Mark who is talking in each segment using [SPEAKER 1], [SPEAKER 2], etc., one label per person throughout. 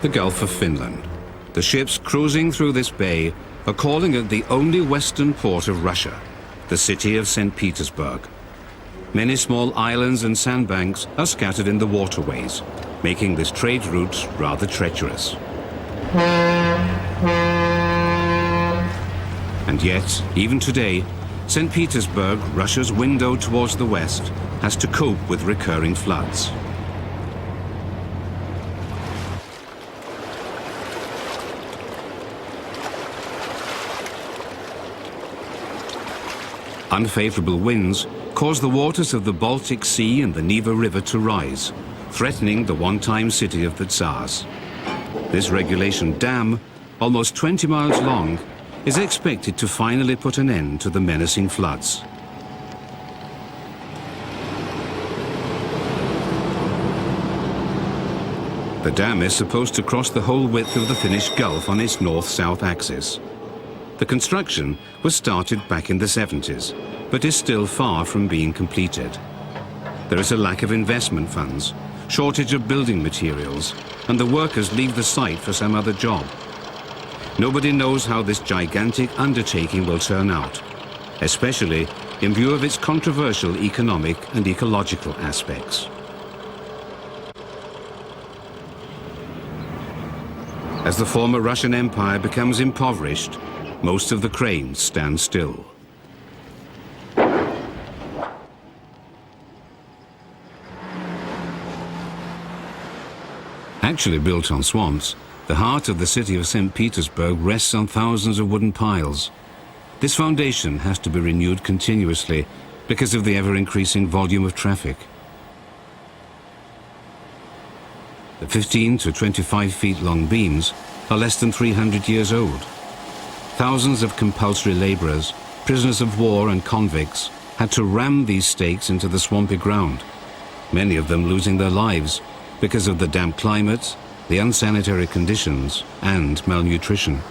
[SPEAKER 1] the Gulf of Finland. The ships cruising through this bay are calling it the only western port of Russia, the city of St. Petersburg. Many small islands and sandbanks are scattered in the waterways, making this trade route rather treacherous. And yet, even today, St. Petersburg, Russia's window towards the west, has to cope with recurring floods. Unfavorable winds cause the waters of the Baltic Sea and the Neva River to rise, threatening the one-time city of the Tsars. This regulation dam, almost 20 miles long, is expected to finally put an end to the menacing floods. The dam is supposed to cross the whole width of the Finnish Gulf on its north-south axis. The construction was started back in the 70s, but is still far from being completed. There is a lack of investment funds, shortage of building materials, and the workers leave the site for some other job. Nobody knows how this gigantic undertaking will turn out, especially in view of its controversial economic and ecological aspects. As the former Russian Empire becomes impoverished, most of the cranes stand still. Actually built on swamps, the heart of the city of St. Petersburg rests on thousands of wooden piles. This foundation has to be renewed continuously because of the ever-increasing volume of traffic. The 15 to 25 feet long beams are less than 300 years old. Thousands of compulsory laborers, prisoners of war and convicts had to ram these stakes into the swampy ground, many of them losing their lives because of the damp climate, the unsanitary conditions, and malnutrition.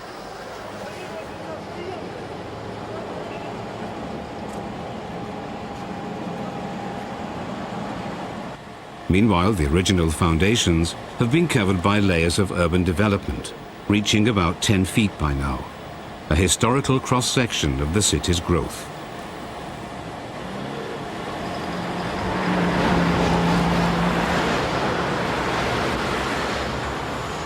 [SPEAKER 1] Meanwhile, the original foundations have been covered by layers of urban development, reaching about 10 feet by now, a historical cross-section of the city's growth.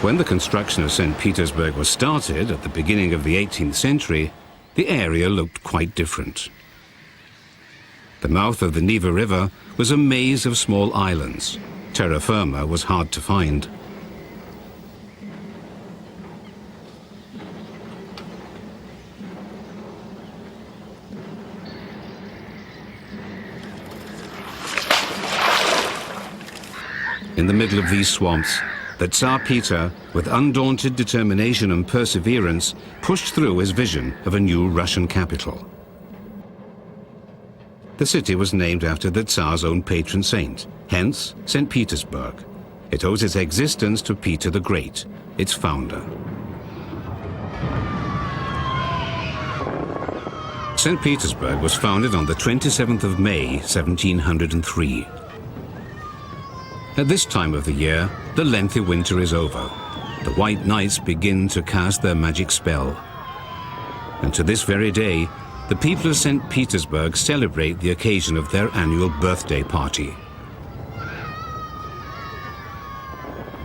[SPEAKER 1] When the construction of St. Petersburg was started at the beginning of the 18th century, the area looked quite different. The mouth of the Neva River was a maze of small islands. Terra firma was hard to find. In the middle of these swamps, the Tsar Peter, with undaunted determination and perseverance, pushed through his vision of a new Russian capital. The city was named after the Tsar's own patron saint, hence St. Petersburg. It owes its existence to Peter the Great, its founder. St. Petersburg was founded on the 27th of May, 1703. At this time of the year, the lengthy winter is over. The white nights begin to cast their magic spell. And to this very day, the people of St. Petersburg celebrate the occasion of their annual birthday party.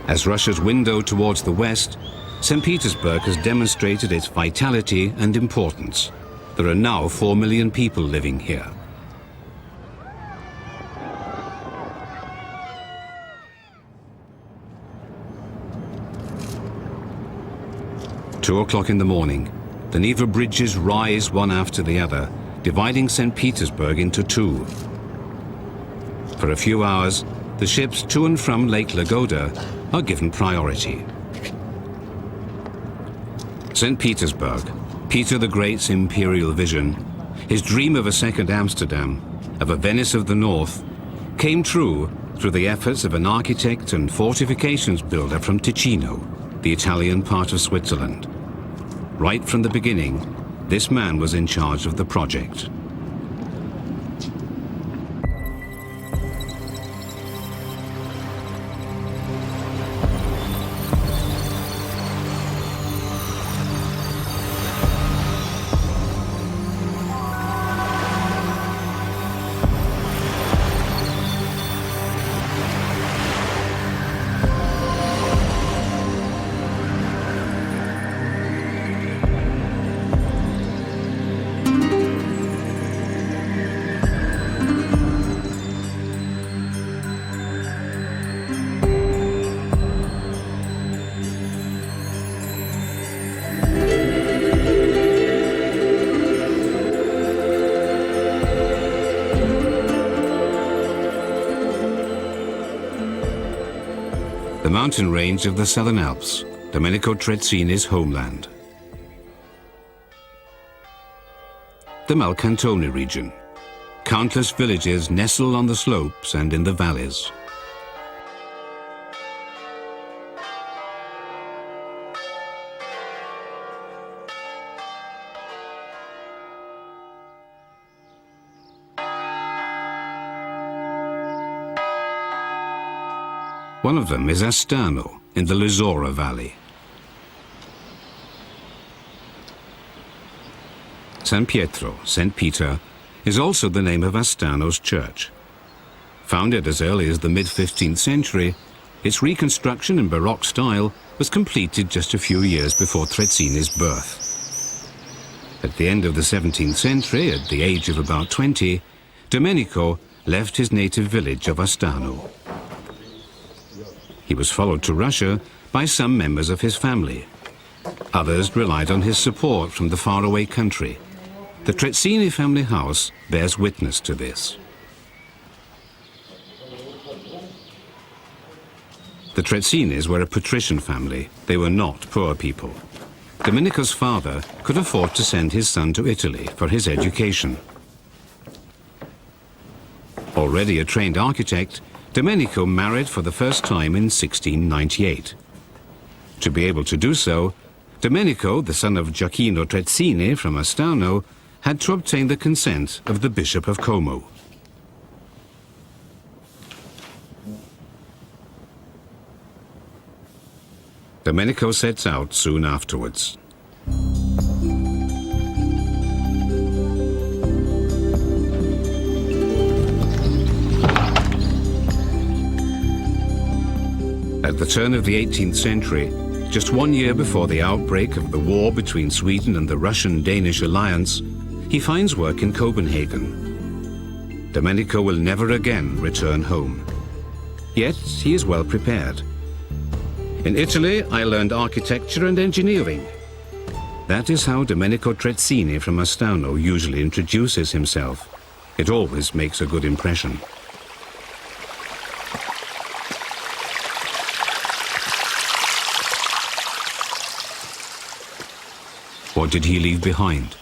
[SPEAKER 1] As Russia's window towards the west, St. Petersburg has demonstrated its vitality and importance. There are now 4 million people living here. Two o'clock in the morning, the Neva bridges rise one after the other, dividing St. Petersburg into two. For a few hours, the ships to and from Lake Lagoda are given priority. St. Petersburg, Peter the Great's imperial vision, his dream of a second Amsterdam, of a Venice of the North, came true through the efforts of an architect and fortifications builder from Ticino, the Italian part of Switzerland. Right from the beginning, this man was in charge of the project. the mountain range of the Southern Alps, Domenico Trezzini's homeland. The Malcantone region. Countless villages nestle on the slopes and in the valleys. One of them is Astano in the Lizora Valley. San Pietro, St. Peter, is also the name of Astano's church. Founded as early as the mid-15th century, its reconstruction in Baroque style was completed just a few years before Trezzini's birth. At the end of the 17th century, at the age of about 20, Domenico left his native village of Astano. He was followed to Russia by some members of his family. Others relied on his support from the faraway country. The Trezzini family house bears witness to this. The Trezzinis were a patrician family. They were not poor people. Domenico's father could afford to send his son to Italy for his education. Already a trained architect, Domenico married for the first time in 1698. To be able to do so, Domenico, the son of Gioacchino Trezzini from Astano, had to obtain the consent of the Bishop of Como. Domenico sets out soon afterwards. At the turn of the 18th century, just 1 year before the outbreak of the war between Sweden and the Russian-Danish alliance, he finds work in Copenhagen. Domenico will never again return home. Yet he is well prepared. In Italy, I learned architecture and engineering. That is how Domenico Trezzini from Astano usually introduces himself. It always makes a good impression. What did he leave behind?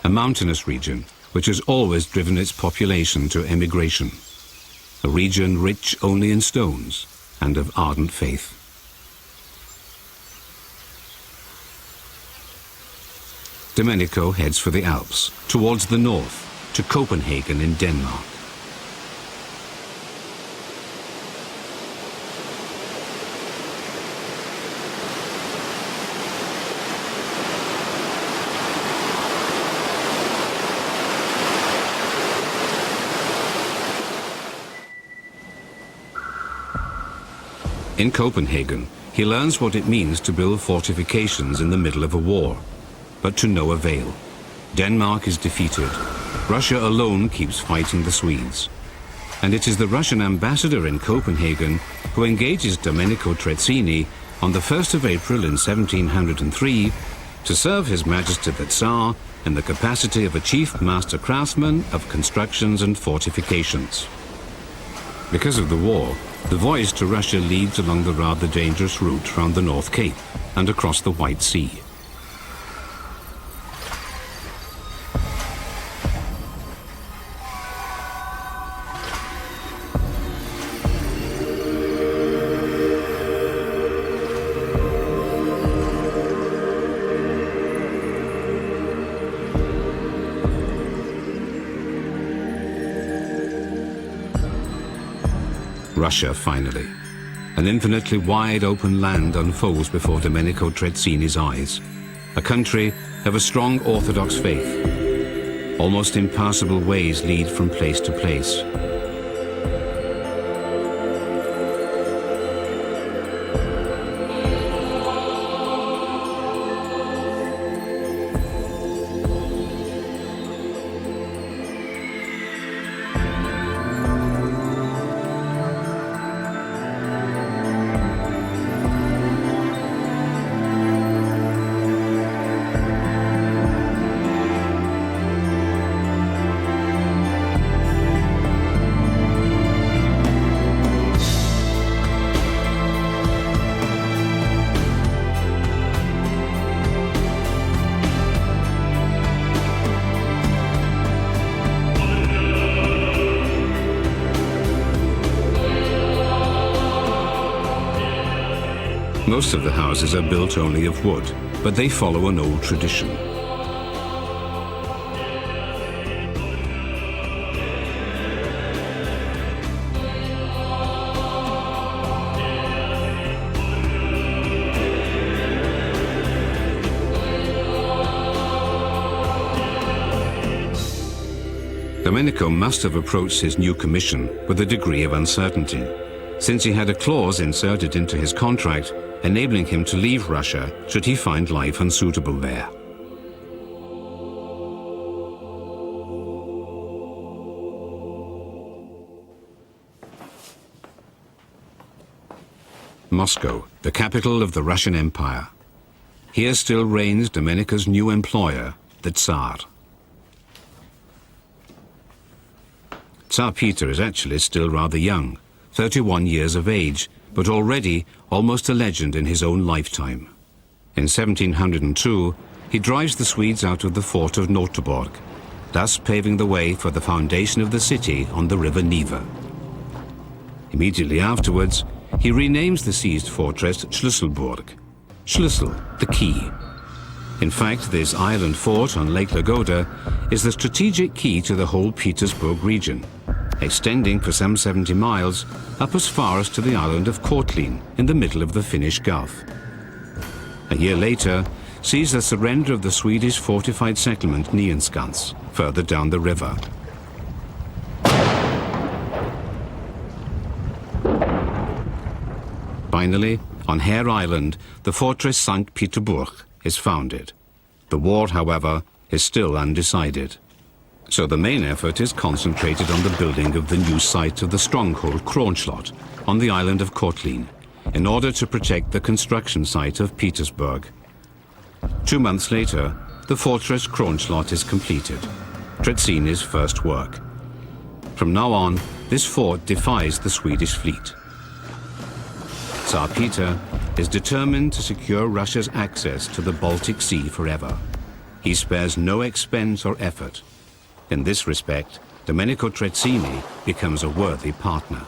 [SPEAKER 1] A mountainous region which has always driven its population to emigration. A region rich only in stones and of ardent faith. Domenico heads for the Alps, towards the north, to Copenhagen in Denmark. In Copenhagen, he learns what it means to build fortifications in the middle of a war, but to no avail. Denmark is defeated. Russia alone keeps fighting the Swedes. And it is the Russian ambassador in Copenhagen who engages Domenico Trezzini on the 1st of April in 1703 to serve His Majesty the Tsar in the capacity of a chief master craftsman of constructions and fortifications. Because of the war, the voyage to Russia leads along the rather dangerous route round the North Cape and across the White Sea. Russia, finally. An infinitely wide open land unfolds before Domenico Trezzini's eyes. A country of a strong Orthodox faith. Almost impassable ways lead from place to place. Most of the houses are built only of wood, but they follow an old tradition. Domenico must have approached his new commission with a degree of uncertainty, since he had a clause inserted into his contract enabling him to leave Russia should he find life unsuitable there. Moscow, the capital of the Russian Empire. Here still reigns Domenico's new employer, the Tsar. Tsar Peter is actually still rather young, 31 years of age, but already almost a legend in his own lifetime. In 1702, he drives the Swedes out of the fort of Noterborg, thus paving the way for the foundation of the city on the river Neva. Immediately afterwards, he renames the seized fortress Schlüsselburg, Schlüssel, the key. In fact, this island fort on Lake Lagoda is the strategic key to the whole Petersburg region, extending for some 70 miles up as far as to the island of Kotlin in the middle of the Finnish Gulf. A year later sees the surrender of the Swedish fortified settlement Nyenskans, further down the river. Finally, on Hare Island, the fortress St. Petersburg is founded. The war, however, is still undecided. So the main effort is concentrated on the building of the new site of the stronghold Kronslott on the island of Kotlin, in order to protect the construction site of Petersburg. 2 months later, the fortress Kronslott is completed, Trezzini's first work. From now on, this fort defies the Swedish fleet. Tsar Peter is determined to secure Russia's access to the Baltic Sea forever. He spares no expense or effort. In this respect, Domenico Trezzini becomes a worthy partner.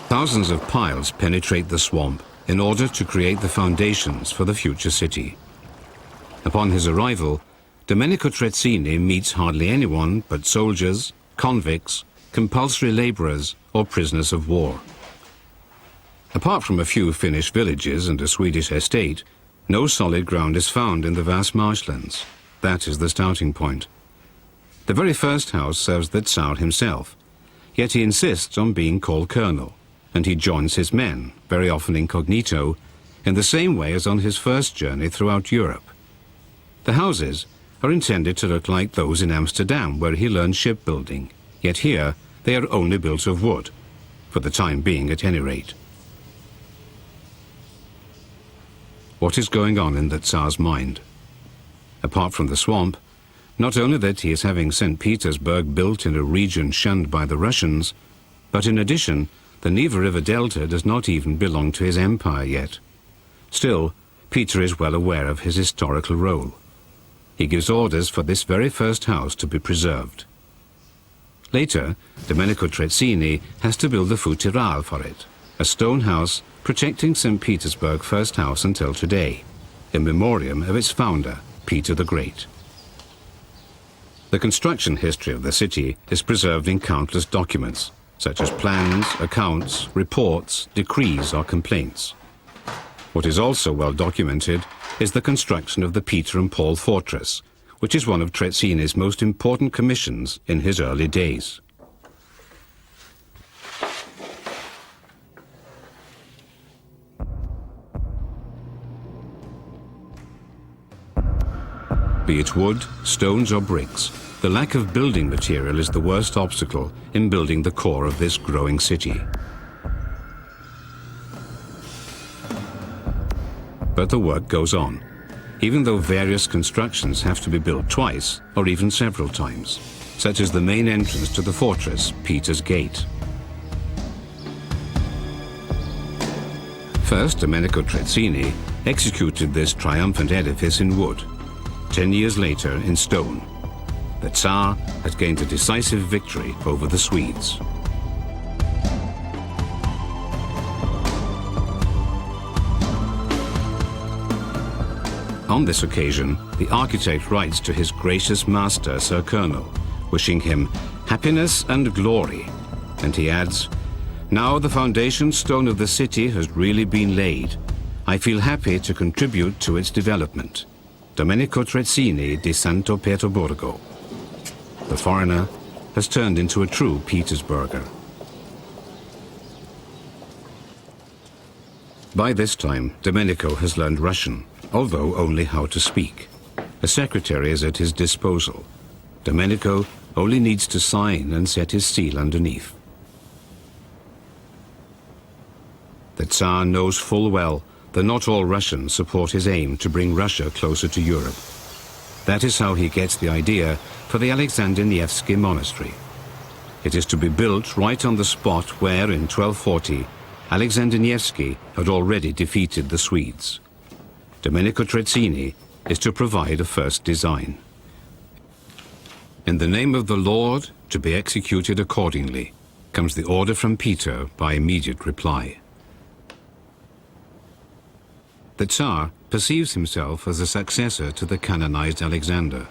[SPEAKER 1] Thousands of piles penetrate the swamp in order to create the foundations for the future city. Upon his arrival, Domenico Trezzini meets hardly anyone but soldiers, convicts, compulsory laborers, or prisoners of war. Apart from a few Finnish villages and a Swedish estate, no solid ground is found in the vast marshlands. That is the starting point. The very first house serves the Tsar himself, yet he insists on being called colonel, and he joins his men, very often incognito, in the same way as on his first journey throughout Europe. The houses are intended to look like those in Amsterdam, where he learned shipbuilding, yet here they are only built of wood, for the time being at any rate. What is going on in the Tsar's mind? Apart from the swamp, not only that he is having St. Petersburg built in a region shunned by the Russians, but in addition, the Neva River Delta does not even belong to his empire yet. Still, Peter is well aware of his historical role. He gives orders for this very first house to be preserved. Later, Domenico Trezzini has to build the Futteral for it, a stone house protecting St. Petersburg first house until today, in memoriam of its founder, Peter the Great. The construction history of the city is preserved in countless documents, such as plans, accounts, reports, decrees, or complaints. What is also well documented is the construction of the Peter and Paul fortress, which is one of Trezzini's most important commissions in his early days. Be it wood, stones or bricks, the lack of building material is the worst obstacle in building the core of this growing city. But the work goes on, even though various constructions have to be built twice or even several times, such as the main entrance to the fortress, Peter's Gate. First, Domenico Trezzini executed this triumphant edifice in wood. 10 years later, in stone. The Tsar had gained a decisive victory over the Swedes. On this occasion, the architect writes to his gracious master, Sir Colonel, wishing him happiness and glory. And he adds, "Now the foundation stone of the city has really been laid. I feel happy to contribute to its development. Domenico Trezzini di Santo Pietroburgo." The foreigner has turned into a true Petersburger. By this time, Domenico has learned Russian, although only how to speak. A secretary is at his disposal. Domenico only needs to sign and set his seal underneath. The Tsar knows full well that not all Russians support his aim to bring Russia closer to Europe. That is how he gets the idea for the Alexander Monastery. It is to be built right on the spot where, in 1240, Alexander Nevsky had already defeated the Swedes. Domenico Trezzini is to provide a first design. "In the name of the Lord, to be executed accordingly," comes the order from Peter by immediate reply. The Tsar perceives himself as a successor to the canonized Alexander.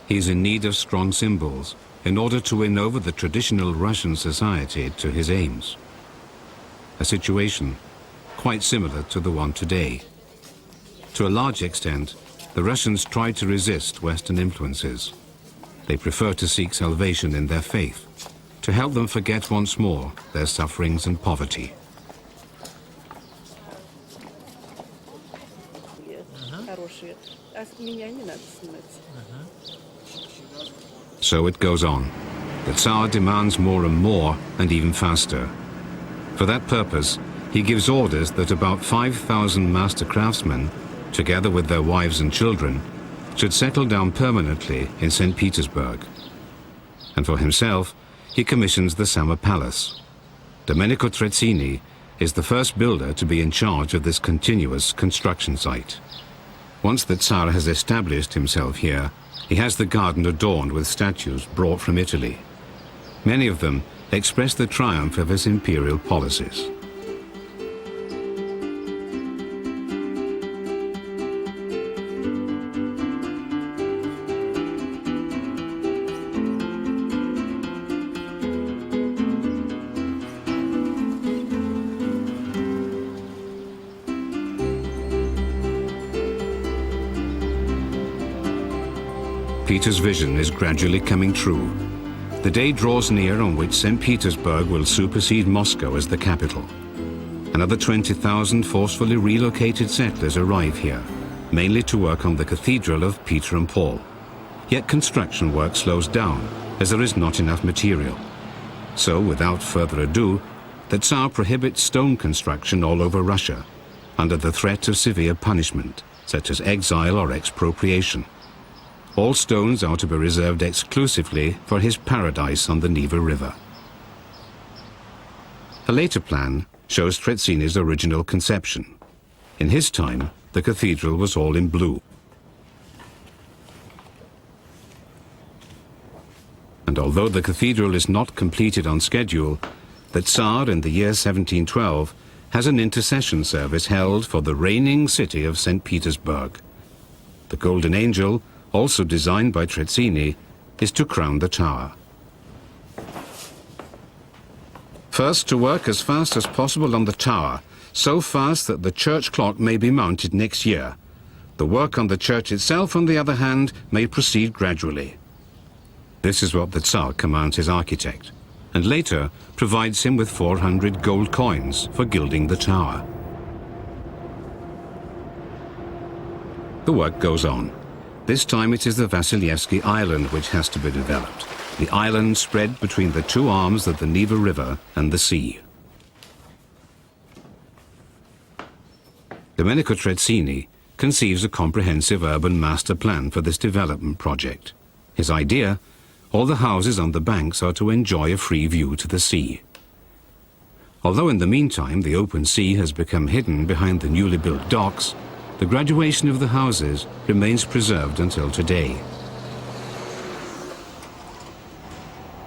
[SPEAKER 1] He is in need of strong symbols in order to win over the traditional Russian society to his aims. A situation quite similar to the one today. To a large extent, the Russians try to resist Western influences. They prefer to seek salvation in their faith, to help them forget once more their sufferings and poverty. So it goes on. The Tsar demands more and more, and even faster. For that purpose, he gives orders that about 5,000 master craftsmen, together with their wives and children, should settle down permanently in St. Petersburg. And for himself, he commissions the Summer Palace. Domenico Trezzini is the first builder to be in charge of this continuous construction site. Once the Tsar has established himself here, he has the garden adorned with statues brought from Italy. Many of them express the triumph of his imperial policies. Peter's vision is gradually coming true. The day draws near on which St. Petersburg will supersede Moscow as the capital. Another 20,000 forcefully relocated settlers arrive here, mainly to work on the Cathedral of Peter and Paul. Yet construction work slows down, as there is not enough material. So, without further ado, the Tsar prohibits stone construction all over Russia, under the threat of severe punishment, such as exile or expropriation. All stones are to be reserved exclusively for his paradise on the Neva River. A later plan shows Trezzini's original conception. In his time, the cathedral was all in blue. And although the cathedral is not completed on schedule, the Tsar in the year 1712 has an intercession service held for the reigning city of St. Petersburg. The Golden Angel, also designed by Trezzini, is to crown the tower. First, to work as fast as possible on the tower, so fast that the church clock may be mounted next year. The work on the church itself, on the other hand, may proceed gradually. This is what the Tsar commands his architect, and later provides him with 400 gold coins for gilding the tower. The work goes on. This time it is the Vasilyevsky Island which has to be developed, the island spread between the two arms of the Neva River and the sea. Domenico Trezzini conceives a comprehensive urban master plan for this development project. His idea: all the houses on the banks are to enjoy a free view to the sea. Although in the meantime the open sea has become hidden behind the newly built docks, the graduation of the houses remains preserved until today.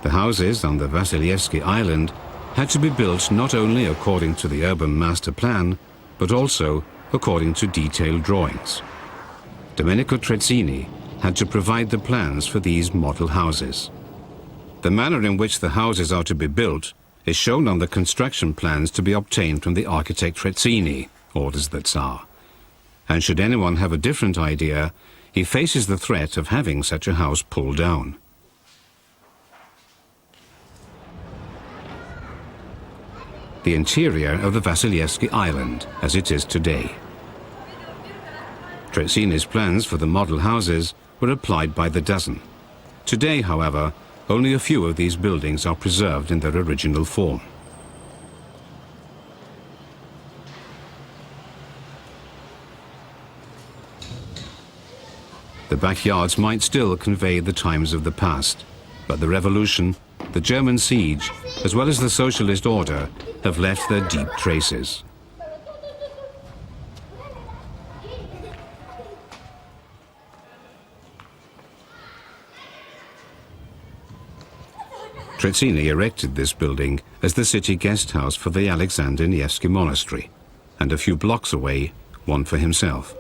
[SPEAKER 1] The houses on the Vasilyevsky Island had to be built not only according to the urban master plan, but also according to detailed drawings. Domenico Trezzini had to provide the plans for these model houses. The manner in which the houses are to be built is shown on the construction plans to be obtained from the architect Trezzini, orders the Tsar. And should anyone have a different idea, he faces the threat of having such a house pulled down. The interior of the Vasilyevsky Island as it is today. Trezzini's plans for the model houses were applied by the dozen. Today, however, only a few of these buildings are preserved in their original form. The backyards might still convey the times of the past, but the revolution, the German siege, as well as the socialist order have left their deep traces. Trezzini erected this building as the city guest house for the Alexander Nevsky Monastery, and a few blocks away, one for himself.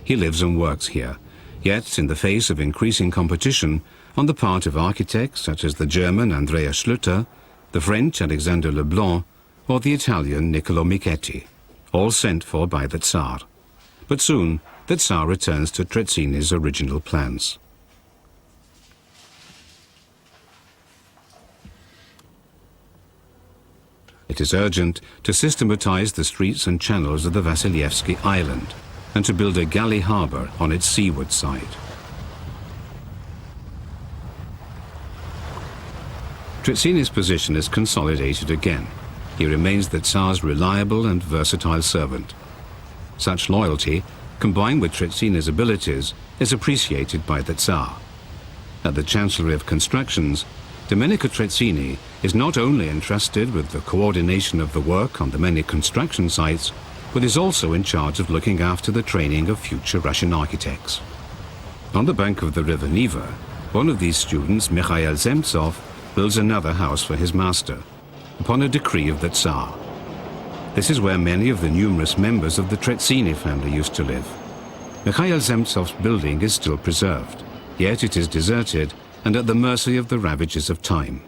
[SPEAKER 1] He lives and works here, yet in the face of increasing competition on the part of architects such as the German Andrea Schlüter, the French Alexander Leblanc, or the Italian Niccolo Michetti, all sent for by the Tsar. But soon, the Tsar returns to Trezzini's original plans. It is urgent to systematize the streets and channels of the Vasilyevsky Island and to build a galley harbor on its seaward side. Trezzini's position is consolidated again. He remains the Tsar's reliable and versatile servant. Such loyalty, combined with Trezzini's abilities, is appreciated by the Tsar. At the Chancellery of Constructions, Domenico Trezzini is not only entrusted with the coordination of the work on the many construction sites, but is also in charge of looking after the training of future Russian architects. On the bank of the river Neva, one of these students, Mikhail Zemtsov, builds another house for his master, upon a decree of the Tsar. This is where many of the numerous members of the Trezzini family used to live. Mikhail Zemtsov's building is still preserved, yet it is deserted and at the mercy of the ravages of time.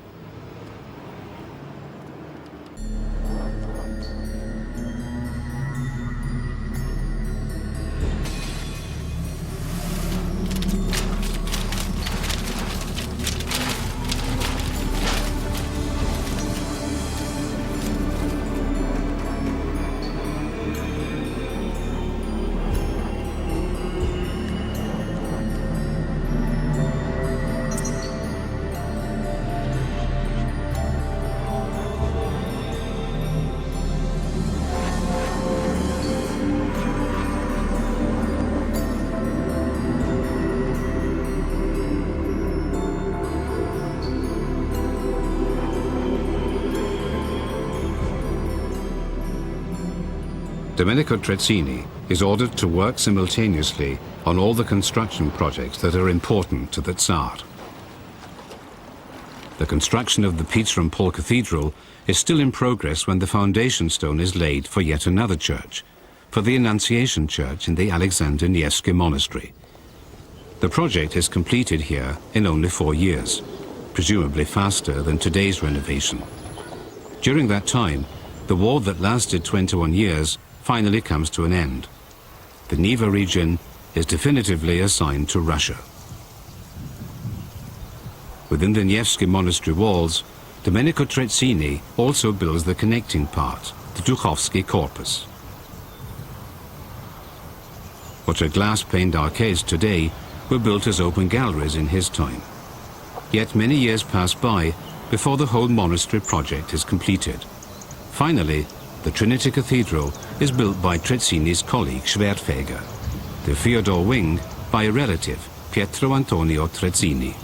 [SPEAKER 1] Domenico Trezzini is ordered to work simultaneously on all the construction projects that are important to the Tsar. The construction of the Peter and Paul Cathedral is still in progress when the foundation stone is laid for yet another church, for the Annunciation Church in the Alexander Nevsky Monastery. The project is completed here in only 4 years, presumably faster than today's renovation. During that time, the war that lasted 21 years finally comes to an end. The Neva region is definitively assigned to Russia. Within the Nevsky Monastery walls, Domenico Trezzini also builds the connecting part, the Duchovsky Corpus. What are glass-paned arcades today were built as open galleries in his time. Yet many years pass by before the whole monastery project is completed. Finally, the Trinity Cathedral is built by Trezzini's colleague Schwertfeger, the Fyodor wing by a relative, Pietro Antonio Trezzini.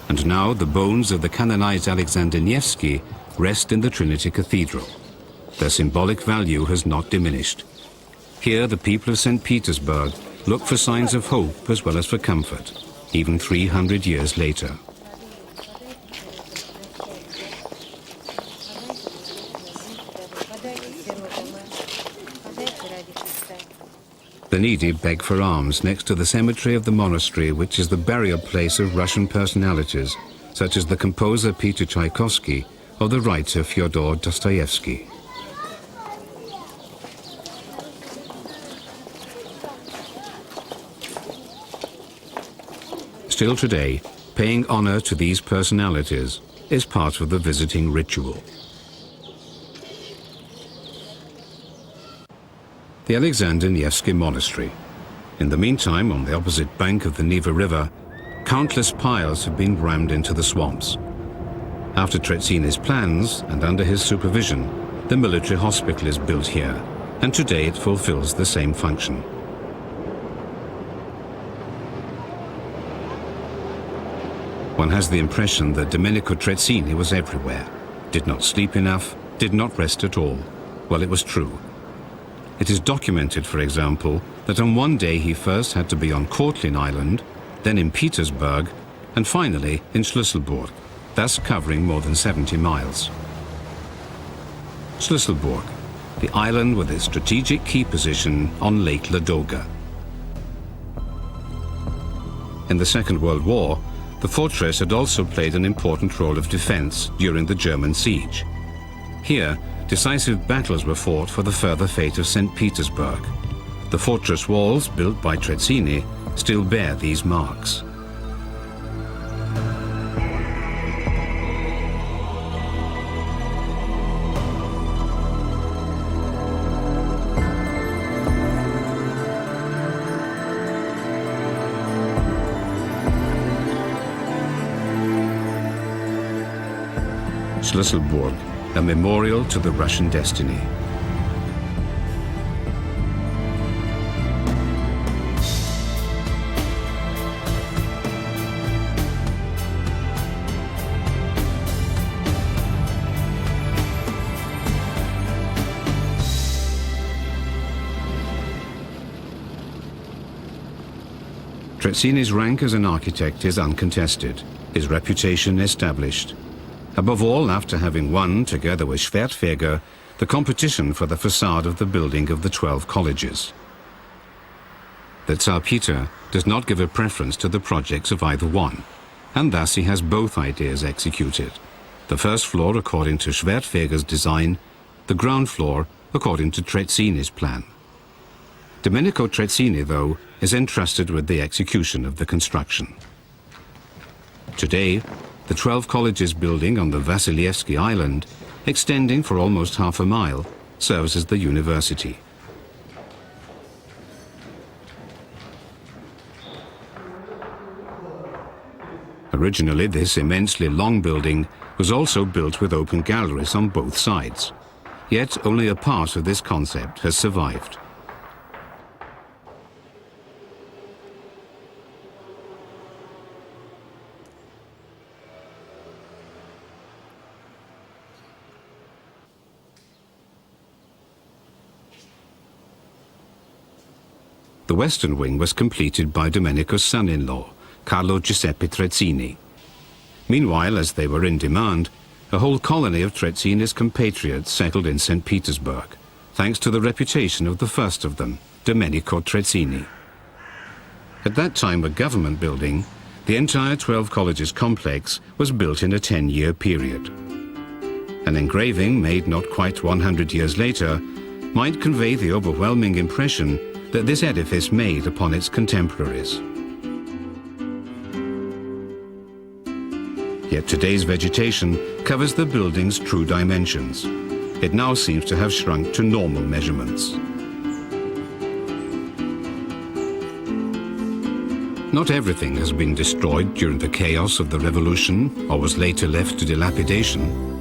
[SPEAKER 1] And now the bones of the canonized Alexander Nevsky rest in the Trinity Cathedral. Their symbolic value has not diminished. Here the people of St. Petersburg look for signs of hope as well as for comfort, even 300 years later. The needy beg for alms next to the cemetery of the monastery, which is the burial place of Russian personalities, such as the composer Peter Tchaikovsky or the writer Fyodor Dostoevsky. Still today, paying honor to these personalities is part of the visiting ritual. The Alexander Nevsky Monastery. In the meantime, on the opposite bank of the Neva River, countless piles have been rammed into the swamps. After Trezzini's plans and under his supervision, the military hospital is built here, and today it fulfills the same function. One has the impression that Domenico Trezzini was everywhere, did not sleep enough, did not rest at all. Well, it was true. It is documented, for example, that on one day he first had to be on Kortlin Island, then in Petersburg, and finally in Schlüsselburg, thus covering more than 70 miles. Schlüsselburg, the island with its strategic key position on Lake Ladoga. In the Second World War, the fortress had also played an important role of defense during the German siege. Here, decisive battles were fought for the further fate of St. Petersburg. The fortress walls, built by Trezzini, still bear these marks. Schlüsselburg, a memorial to the Russian destiny. Trezzini's rank as an architect is uncontested, his reputation established. Above all, after having won, together with Schwertfeger, the competition for the facade of the building of the 12 colleges. The Tsar Peter does not give a preference to the projects of either one, and thus he has both ideas executed. The first floor according to Schwertfeger's design, the ground floor according to Trezzini's plan. Domenico Trezzini, though, is entrusted with the execution of the construction. Today, the 12 colleges building on the Vasilyevsky Island, extending for almost half a mile, serves as the university. Originally, this immensely long building was also built with open galleries on both sides. Yet only a part of this concept has survived. The western wing was completed by Domenico's son-in-law, Carlo Giuseppe Trezzini. Meanwhile, as they were in demand, a whole colony of Trezzini's compatriots settled in St. Petersburg, thanks to the reputation of the first of them, Domenico Trezzini. At that time a government building, the entire 12 colleges complex was built in a 10-year period. An engraving made not quite 100 years later might convey the overwhelming impression that this edifice made upon its contemporaries. Yet today's vegetation covers the building's true dimensions. It now seems to have shrunk to normal measurements. Not everything has been destroyed during the chaos of the revolution or was later left to dilapidation.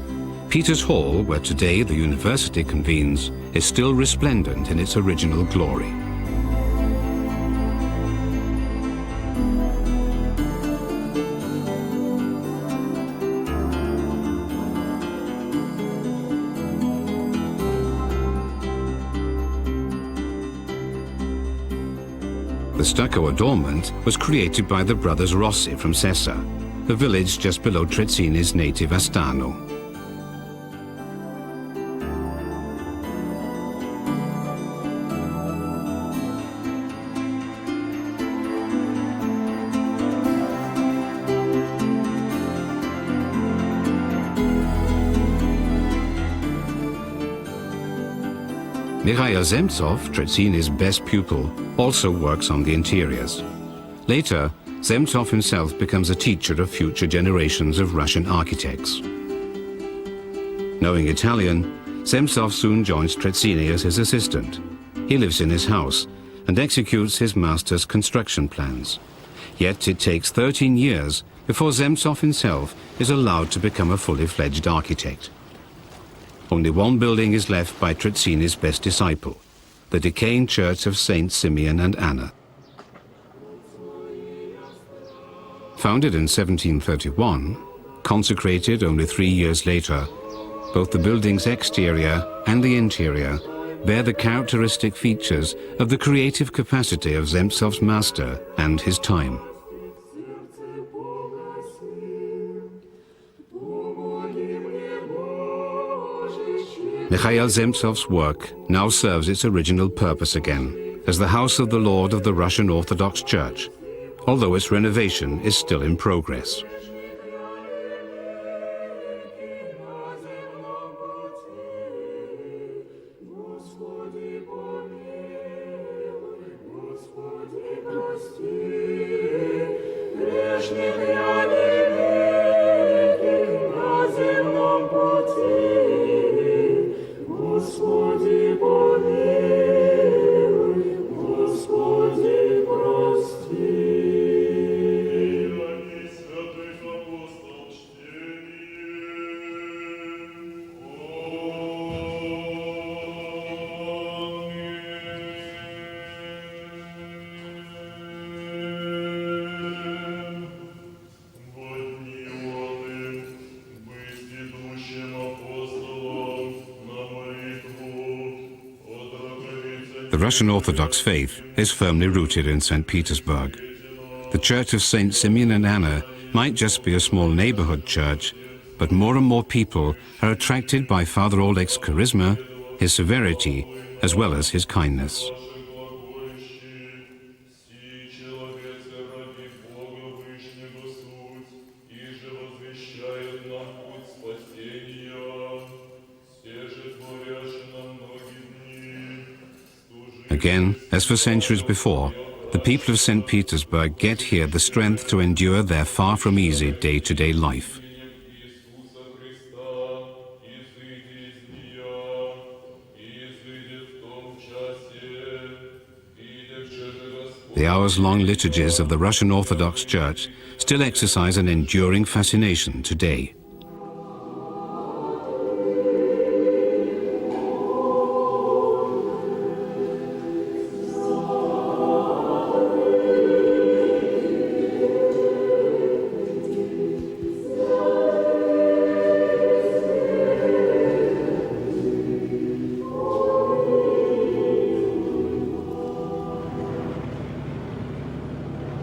[SPEAKER 1] Peter's Hall, where today the university convenes, is still resplendent in its original glory. The stucco adornment was created by the brothers Rossi from Sessa, a village just below Trezzini's native Astano. Mikhail Zemtsov, Trezzini's best pupil, also works on the interiors. Later, Zemtsov himself becomes a teacher of future generations of Russian architects. Knowing Italian, Zemtsov soon joins Trezzini as his assistant. He lives in his house and executes his master's construction plans. Yet it takes 13 years before Zemtsov himself is allowed to become a fully fledged architect. Only one building is left by Trezzini's best disciple, the decaying church of Saint Simeon and Anna. Founded in 1731, consecrated only 3 years later, both the building's exterior and the interior bear the characteristic features of the creative capacity of Zemtsov's master and his time. Mikhail Zemtsov's work now serves its original purpose again, as the house of the Lord of the Russian Orthodox Church, although its renovation is still in progress. The Russian Orthodox faith is firmly rooted in St. Petersburg. The Church of St. Simeon and Anna might just be a small neighborhood church, but more and more people are attracted by Father Oleg's charisma, his severity, as well as his kindness. Again, as for centuries before, the people of St. Petersburg get here the strength to endure their far from easy day-to-day life. The hours-long liturgies of the Russian Orthodox Church still exercise an enduring fascination today.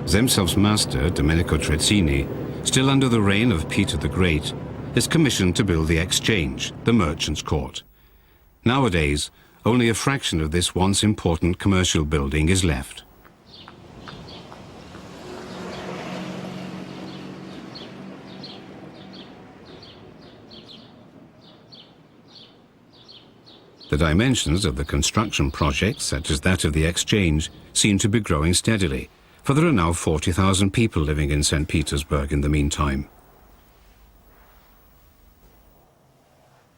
[SPEAKER 1] Zemtsov's master, Domenico Trezzini, still under the reign of Peter the Great, is commissioned to build the Exchange, the merchant's court. Nowadays, only a fraction of this once important commercial building is left. The dimensions of the construction project, such as that of the Exchange, seem to be growing steadily, for there are now 40,000 people living in St. Petersburg in the meantime.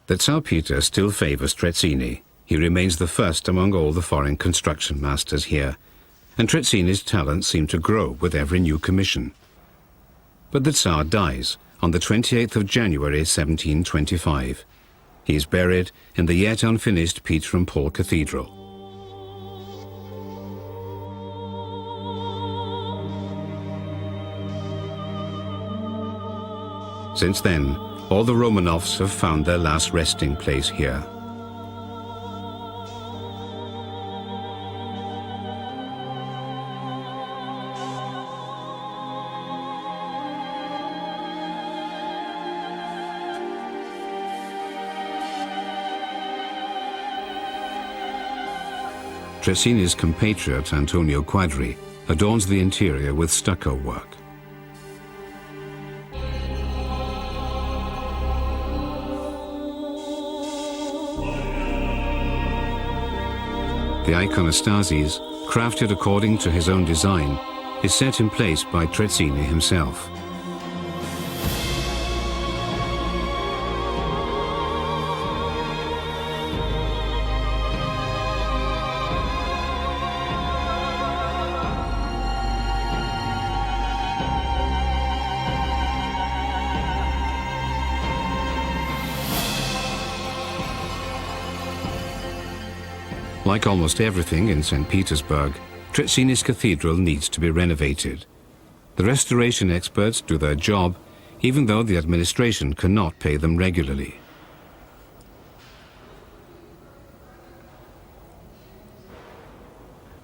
[SPEAKER 1] The Tsar Peter still favors Trezzini. He remains the first among all the foreign construction masters here, and Trezzini's talents seem to grow with every new commission. But the Tsar dies on the 28th of January 1725. He is buried in the yet unfinished Peter and Paul Cathedral. Since then, all the Romanovs have found their last resting place here. Trezzini's compatriot Antonio Quadri adorns the interior with stucco work. The iconostasis, crafted according to his own design, is set in place by Trezzini himself. Like almost everything in St. Petersburg, Trezzini's cathedral needs to be renovated. The restoration experts do their job, even though the administration cannot pay them regularly.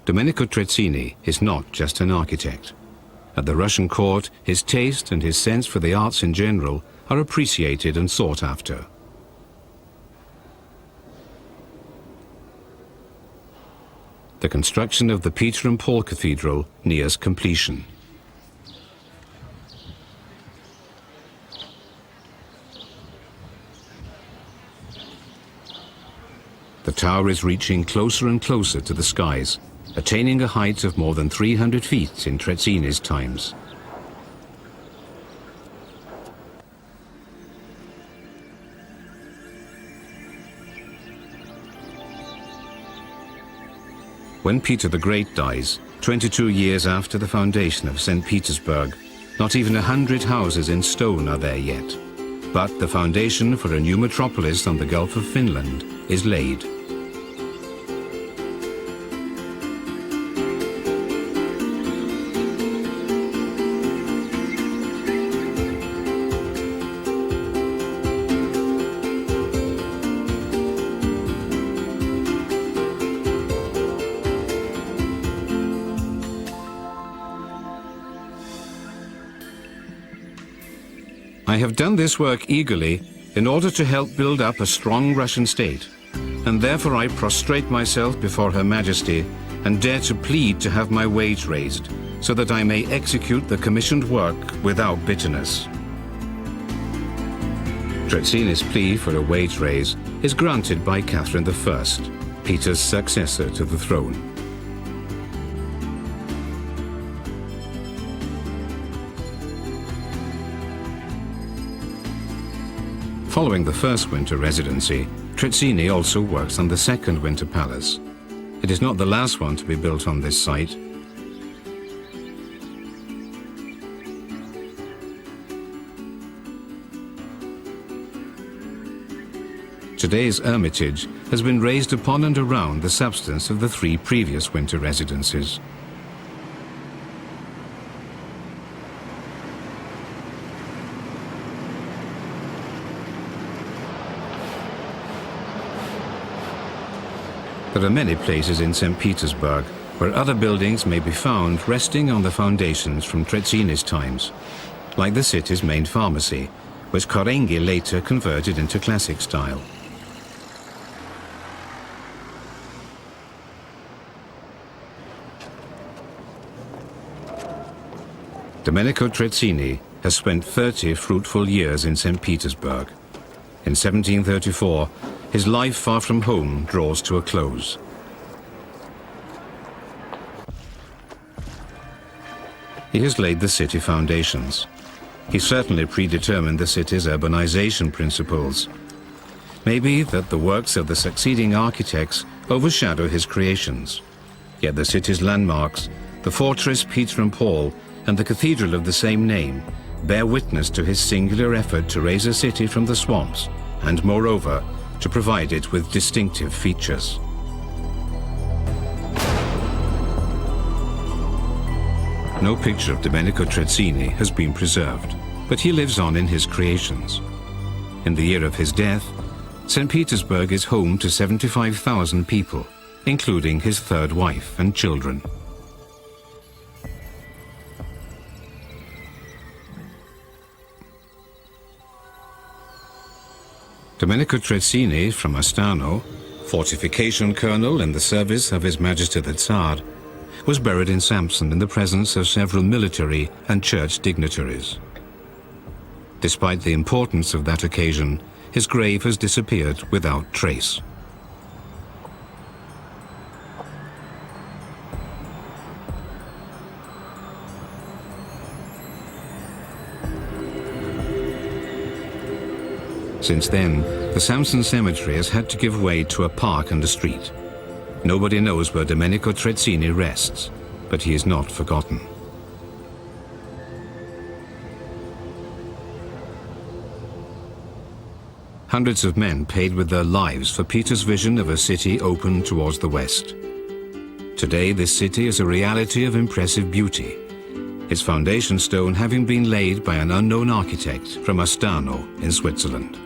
[SPEAKER 1] Domenico Trezzini is not just an architect. At the Russian court, his taste and his sense for the arts in general are appreciated and sought after. The construction of the Peter and Paul Cathedral nears completion. The tower is reaching closer and closer to the skies, attaining a height of more than 300 feet in Trezzini's times. When Peter the Great dies, 22 years after the foundation of St. Petersburg, not even 100 houses in stone are there yet. But the foundation for a new metropolis on the Gulf of Finland is laid. I have done this work eagerly in order to help build up a strong Russian state, and therefore I prostrate myself before Her Majesty and dare to plead to have my wage raised, so that I may execute the commissioned work without bitterness. Trezzini's plea for a wage raise is granted by Catherine I, Peter's successor to the throne. Following the first winter residency, Trezzini also works on the second winter palace. It is not the last one to be built on this site. Today's Hermitage has been raised upon and around the substance of the three previous winter residences. There are many places in St. Petersburg where other buildings may be found resting on the foundations from Trezzini's times, like the city's main pharmacy, which Korengi later converted into classic style. Domenico Trezzini has spent 30 fruitful years in St. Petersburg. In 1734, his life far from home draws to a close. He has laid the city foundations. He certainly predetermined the city's urbanization principles. Maybe that the works of the succeeding architects overshadow his creations. Yet the city's landmarks, the fortress Peter and Paul, and the cathedral of the same name, bear witness to his singular effort to raise a city from the swamps, and moreover, to provide it with distinctive features. No picture of Domenico Trezzini has been preserved, but he lives on in his creations. In the year of his death, St. Petersburg is home to 75,000 people, including his third wife and children. Domenico Trezzini from Astano, fortification colonel in the service of His Majesty the Tsar, was buried in Samson in the presence of several military and church dignitaries. Despite the importance of that occasion, his grave has disappeared without trace. Since then, the Samson Cemetery has had to give way to a park and a street. Nobody knows where Domenico Trezzini rests, but he is not forgotten. Hundreds of men paid with their lives for Peter's vision of a city open towards the west. Today, this city is a reality of impressive beauty, its foundation stone having been laid by an unknown architect from Astano in Switzerland.